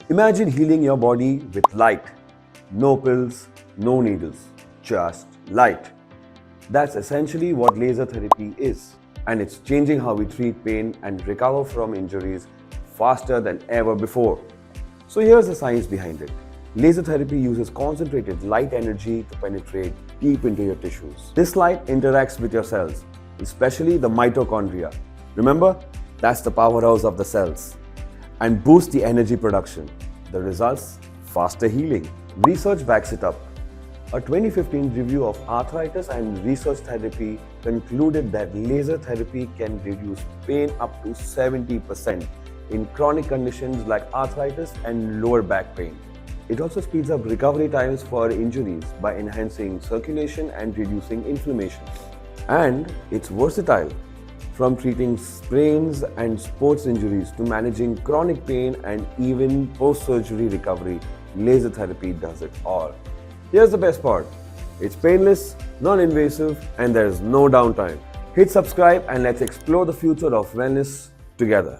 Imagine healing your body with light. No pills, no needles, just light. That's essentially what laser therapy is, and it's changing how we treat pain and recover from injuries faster than ever before. So here's the science behind it. Laser therapy uses concentrated light energy to penetrate deep into your tissues. This light interacts with your cells, especially the mitochondria. Remember, that's the powerhouse of the cells, and boosts the energy production. The results? Faster healing. Research backs it up. A 2015 review of arthritis and research therapy concluded that laser therapy can reduce pain up to 70% in chronic conditions like arthritis and lower back pain. It also speeds up recovery times for injuries by enhancing circulation and reducing inflammation. And it's versatile, from treating sprains and sports injuries to managing chronic pain and even post-surgery recovery. Laser therapy does it all. Here's the best part. It's painless, non-invasive, and there's no downtime. Hit subscribe and let's explore the future of wellness together.